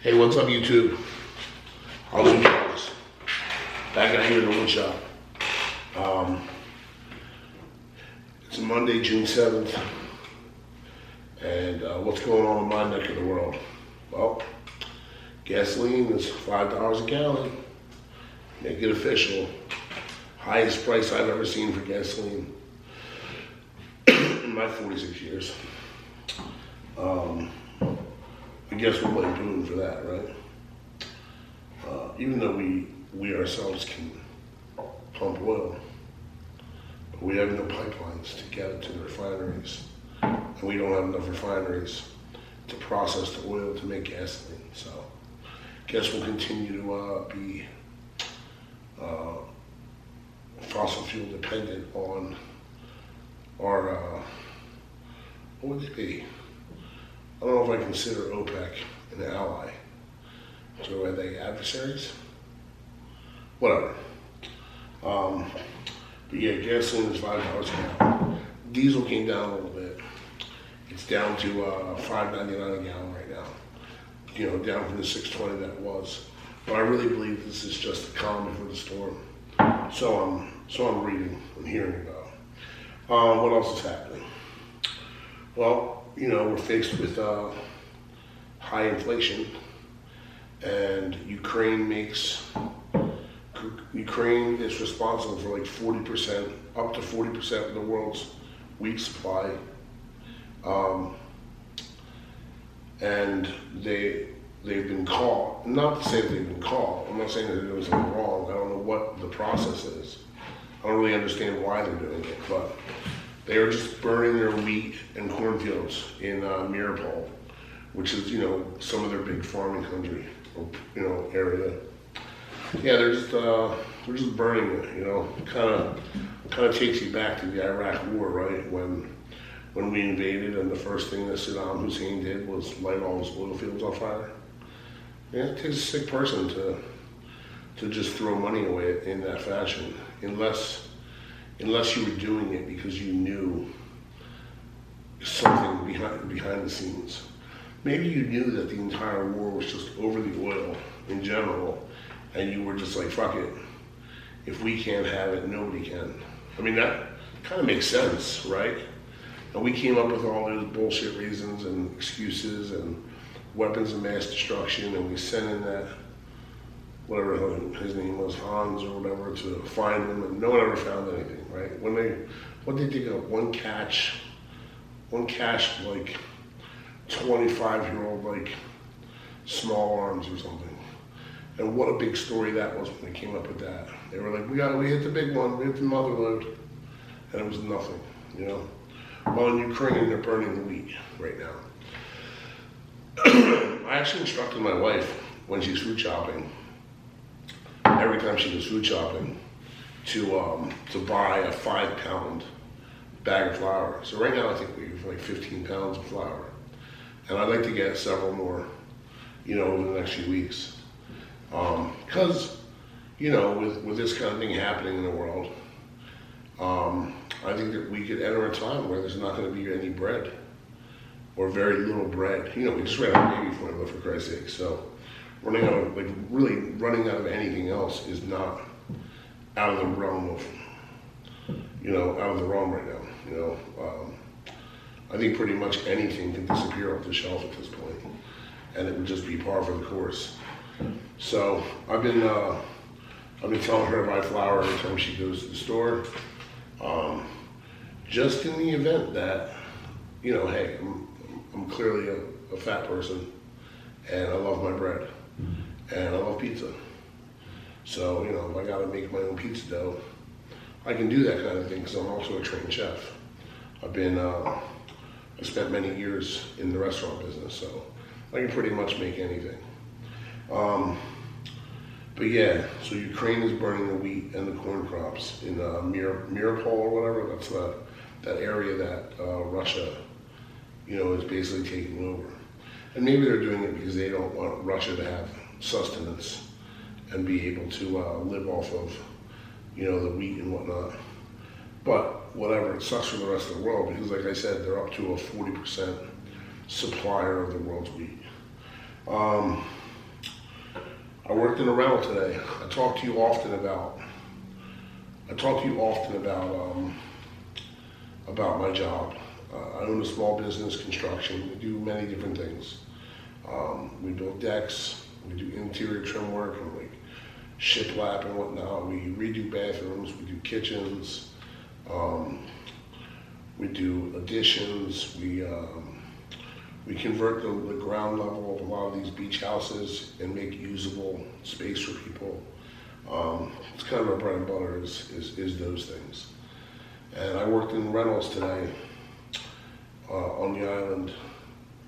Hey, what's up, YouTube? How's it going? Back out here in the wood shop. It's Monday, June 7th, and what's going on in my neck of the world? Well, gasoline is $5 a gallon. Make it official. Highest price I've ever seen for gasoline in my 46 years. I guess we're blame Putin for that, right? Even though we ourselves can pump oil, but we have no pipelines to get it to the refineries, and we don't have enough refineries to process the oil to make gasoline. So, I guess we'll continue to be fossil fuel dependent on our what would it be? I don't know if I consider OPEC an ally. So are they adversaries? Whatever. But yeah, gasoline is $5 a gallon. Diesel came down a little bit. It's down to $5.99 a gallon right now. You know, down from the $6.20 that it was. But I really believe this is just the calm before the storm. So I'm reading and hearing about. What else is happening? Well, you know, we're faced with high inflation, and Ukraine is responsible for like 40%, up to 40% of the world's wheat supply, and they've been caught. Not to say that they've been caught. I'm not saying that they're doing something wrong. I don't know what the process is. I don't really understand why they're doing it, but they are just burning their wheat and cornfields in Mariupol, which is, you know, some of their big farming country, or, you know, area. Yeah, they're just burning it, you know. Kind of takes you back to the Iraq War, right? When we invaded, and the first thing that Saddam Hussein did was light all his oil fields on fire. Yeah, it takes a sick person to just throw money away in that fashion, unless you were doing it because you knew something behind the scenes. Maybe you knew that the entire war was just over the oil in general, and you were just like, fuck it. If we can't have it, nobody can. I mean, that kind of makes sense, right? And we came up with all those bullshit reasons and excuses and weapons of mass destruction, and we sent in that, whatever his name was, Hans or whatever, to find them, and no one ever found anything, right? What they dig up, one catch, like 25-year-old, like small arms or something. And what a big story that was when they came up with that. They were like, we hit the big one, we hit the mother load, and it was nothing, you know? Well, in Ukraine, they're burning the wheat right now. I actually instructed my wife when she's food shopping, every time she goes food shopping, to buy a 5-pound bag of flour. So right now I think we have like 15 pounds of flour. And I'd like to get several more, you know, over the next few weeks. Because, you know, with this kind of thing happening in the world, I think that we could enter a time where there's not going to be any bread, or very little bread. You know, we just ran out of baby formula, for Christ's sake. So running out of anything else is not out of the realm of, you know, out of the realm right now. You know, I think pretty much anything can disappear off the shelf at this point, and it would just be par for the course. So I've been telling her to buy flour every time she goes to the store, just in the event that, you know, hey, I'm clearly a fat person, and I love my bread, and I love pizza. So, you know, if I gotta make my own pizza dough, I can do that kind of thing because I'm also a trained chef. I spent many years in the restaurant business, so I can pretty much make anything. But yeah, so Ukraine is burning the wheat and the corn crops in Mariupol or whatever. That's that area that Russia, you know, is basically taking over. And maybe they're doing it because they don't want Russia to have sustenance and be able to live off of, you know, the wheat and whatnot. But whatever, it sucks for the rest of the world because, like I said, they're up to a 40% supplier of the world's wheat. worked in a rental today. I talk to you often about my job. I own a small business, construction. We do many different things. We build decks. We do interior trim work and like shiplap and whatnot. We redo bathrooms. We do kitchens. We do additions. We convert the ground level of a lot of these beach houses and make usable space for people. It's kind of our bread and butter is those things. And I worked in rentals today on the island.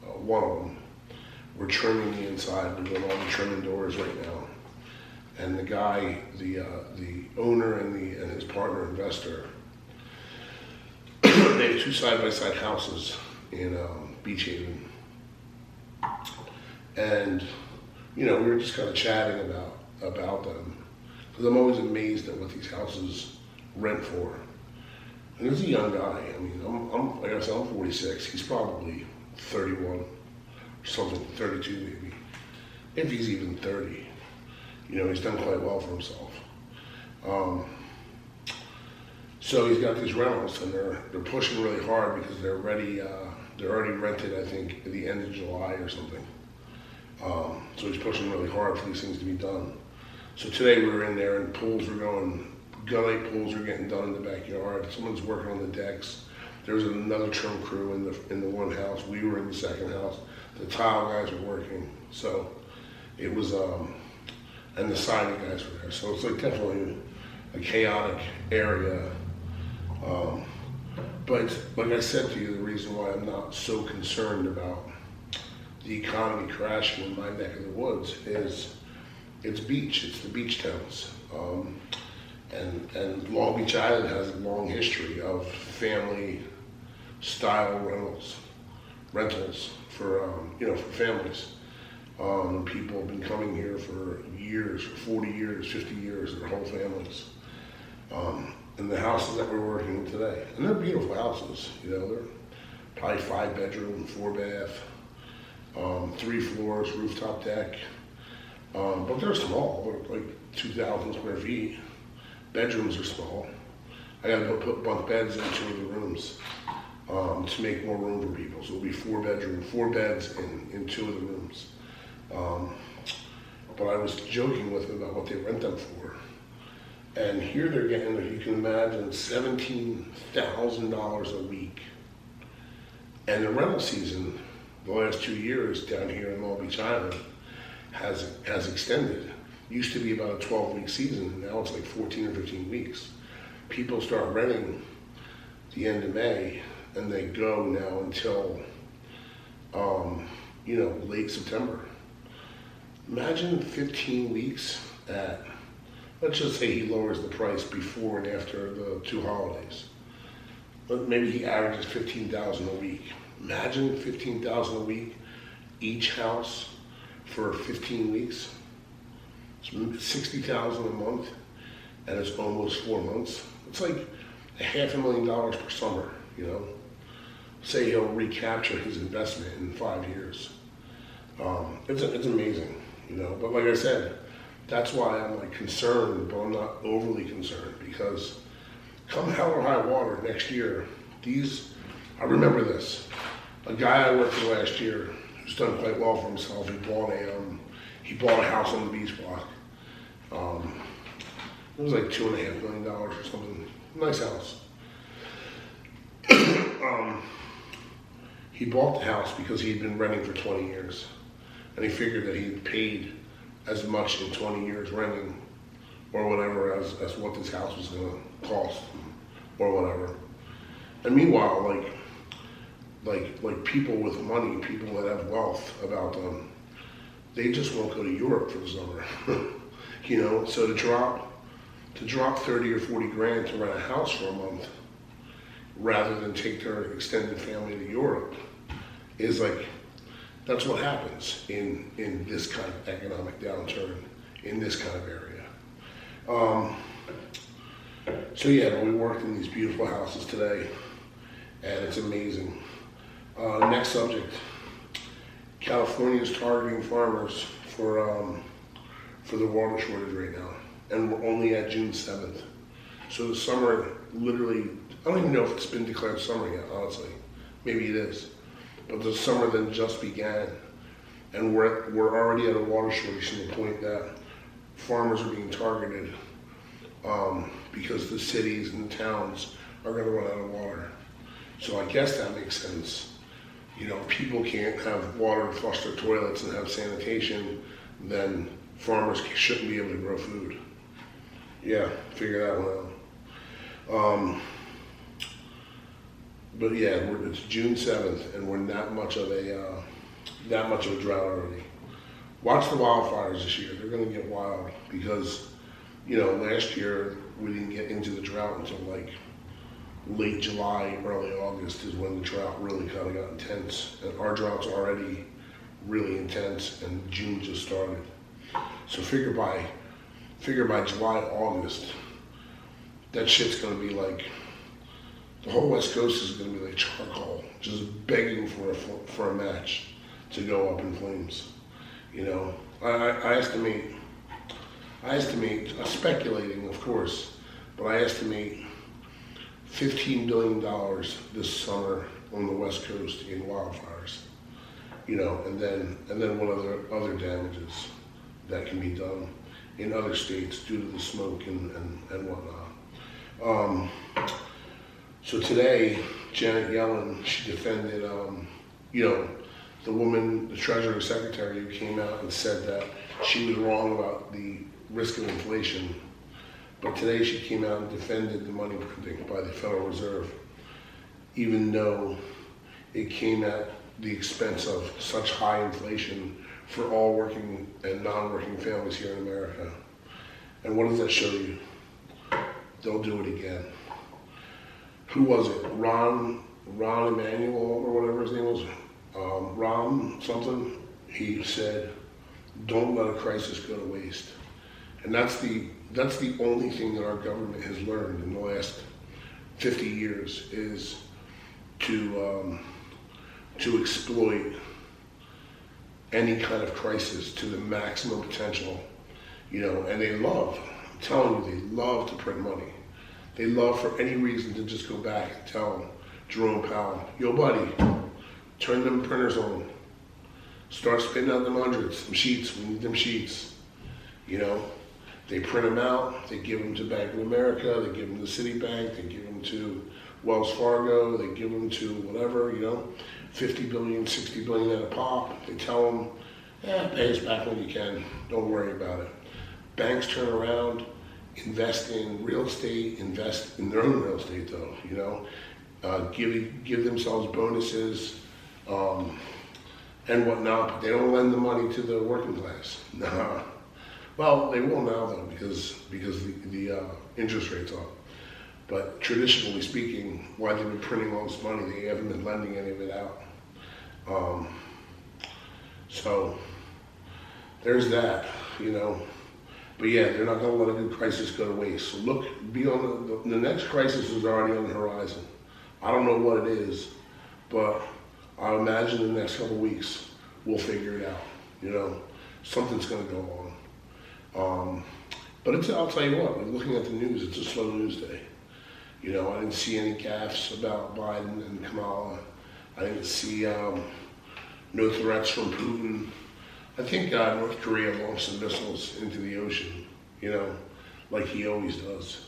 One of them. We're trimming the inside. We're doing all the trimming doors right now. And the guy, the owner and his partner investor, they have two side-by-side houses in Beach Haven. And, we were just kind of chatting about them. Because I'm always amazed at what these houses rent for. And he's a young guy. I mean, I'm like I said, I'm 46. He's probably 31 or something, 32 maybe. If he's even 30. He's done quite well for himself. So he's got these rentals, and they're pushing really hard because they're already rented, I think, at the end of July or something. So he's pushing really hard for these things to be done. So today we were in there, and gunite pools are getting done in the backyard. Someone's working on the decks. There was another trim crew in the one house. We were in the second house. The tile guys were working. So it was, and the siding guys were there. So it's like definitely a chaotic area. But like I said to you, the reason why I'm not so concerned about the economy crashing in my neck of the woods is it's beach. It's the beach towns. And Long Beach Island has a long history of family style rentals for families. People have been coming here for years, 40 years, 50 years, their whole families. And the houses that we're working in today, and they're beautiful houses, they're probably 5-bedroom, 4-bath, 3 floors, rooftop deck. But they're small, they're like 2,000 square feet. Bedrooms are small. I gotta go put bunk beds in 2 of the rooms to make more room for people. So it'll be 4 beds in 2 of the rooms. But I was joking with them about what they rent them for. And here they're getting, if you can imagine, $17,000 a week. And the rental season, the last 2 years down here in Long Beach Island, has extended. Used to be about a 12-week season, now it's like 14 or 15 weeks. People start renting the end of May, and they go now until, late September. Imagine 15 weeks at, let's just say he lowers the price before and after the 2 holidays. But maybe he averages $15,000 a week. Imagine $15,000 a week, each house for 15 weeks. It's $60,000 a month, and it's almost 4 months. It's like $500,000 per summer, Say he'll recapture his investment in 5 years. It's amazing, But like I said, that's why I'm like concerned, but I'm not overly concerned, because come hell or high water next year, I remember this. A guy I worked with last year who's done quite well for himself. He bought a house on the beach block. It was like $2.5 million or something. Nice house. He bought the house because he'd been renting for 20 years. And he figured that he'd paid as much in 20 years renting or whatever as what this house was going to cost or whatever. And meanwhile, like people with money, people that have wealth about them, they just won't go to Europe for the summer. So to drop 30 or 40 grand to rent a house for a month rather than take their extended family to Europe is like, that's what happens in this kind of economic downturn in this kind of area. So yeah, we worked in these beautiful houses today, and it's amazing. Next subject, California is targeting farmers for for the water shortage right now, and we're only at June 7th. So the summer literally, I don't even know if it's been declared summer yet, honestly. Maybe it is. But the summer then just began, and we're already at a water shortage to the point that farmers are being targeted because the cities and the towns are going to run out of water. So I guess that makes sense. You know, people can't have water to flush their toilets and have sanitation, then farmers shouldn't be able to grow food. Yeah, figure that one out. But yeah, it's June 7th, and we're that much of a drought already. Watch the wildfires this year. They're going to get wild because, you know, last year we didn't get into the drought until like late July, early August is when the drought really kind of got intense. And our drought's already really intense, and June just started. So figure by July, August, that shit's gonna be like, the whole West Coast is gonna be like charcoal, just begging for a match to go up in flames. You know, I estimate, speculating of course, but I estimate $15 billion this summer on the West Coast in wildfires. You know, and then what other damages that can be done in other states due to the smoke and whatnot. So today, Janet Yellen, she defended, you know, the woman, the Treasury Secretary, who came out and said that she was wrong about the risk of inflation. But today she came out and defended the money printing by the Federal Reserve, even though it came at the expense of such high inflation for all working and non-working families here in America. And what does that show you? They'll do it again. Who was it? Ron Emanuel, or whatever his name was? Ron something. He said, "Don't let a crisis go to waste." And that's the only thing that our government has learned in the last 50 years is to exploit any kind of crisis to the maximum potential, you know. And they love, I'm telling you, they love to print money. They love for any reason to just go back and tell Jerome Powell, "Yo, buddy, turn them printers on. Start spitting out them hundreds, some sheets. We need them sheets." You know, they print them out. They give them to Bank of America. They give them to Citibank. They give them to Wells Fargo. They give them to whatever. You know, 50 billion, 60 billion at a pop. They tell them, pay us back when you can. Don't worry about it. Banks turn around, invest in real estate, invest in their own real estate though, you know, give themselves bonuses and whatnot, but they don't lend the money to the working class. Nah. Well, they will now though, because the interest rate's up. But traditionally speaking, why they've been printing all this money, they haven't been lending any of it out. So there's that, you know. But yeah, they're not going to let a good crisis go to waste. So look, the next crisis is already on the horizon. I don't know what it is, but I imagine in the next couple of weeks we'll figure it out. You know, something's going to go on. But I'll tell you what, looking at the news, it's a slow news day. You know, I didn't see any gaffes about Biden and Kamala. I didn't see no threats from Putin. I think North Korea launched some missiles into the ocean, you know, like he always does.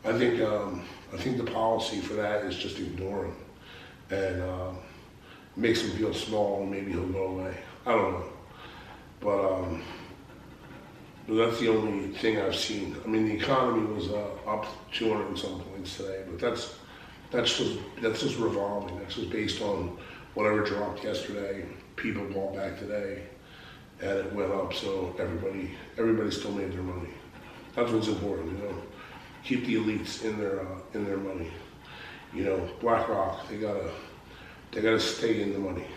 I think the policy for that is just ignore him and makes him feel small, and maybe he'll go away. I don't know, but that's the only thing I've seen. I mean, the economy was up 200 and some points today, but that's just revolving. That's just based on whatever dropped yesterday. People bought back today, and it went up. So everybody still made their money. That's what's important, you know. Keep the elites in their money. You know, BlackRock, they gotta stay in the money.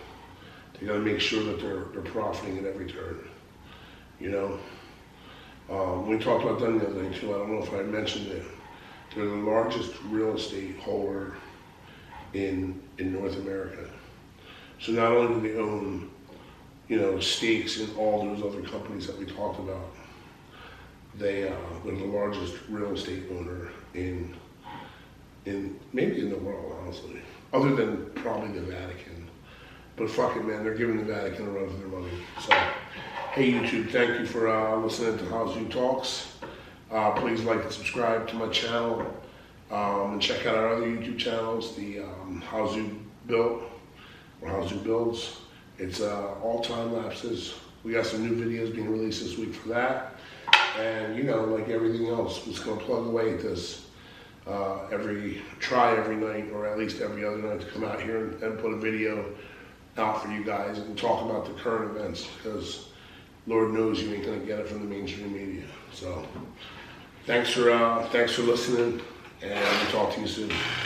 They gotta make sure that they're profiting at every turn. You know. We talked about them the other day too. I don't know if I mentioned it. They're the largest real estate holder in North America. So not only do they own, you know, stakes in all those other companies that we talked about, They're the largest real estate owner in maybe in the world, honestly, other than probably the Vatican. But fuck it, man, they're giving the Vatican a run for their money. So, hey YouTube, thank you for listening to HowZoo Talks. Please like and subscribe to my channel, and check out our other YouTube channels, the HowZoo Built or HowZoo Builds. It's all time lapses. We got some new videos being released this week for that. And you know, like everything else, we're just gonna plug away at this. Try every night, or at least every other night, to come out here and put a video out for you guys and talk about the current events, because Lord knows you ain't gonna get it from the mainstream media. So thanks for listening, and we'll talk to you soon.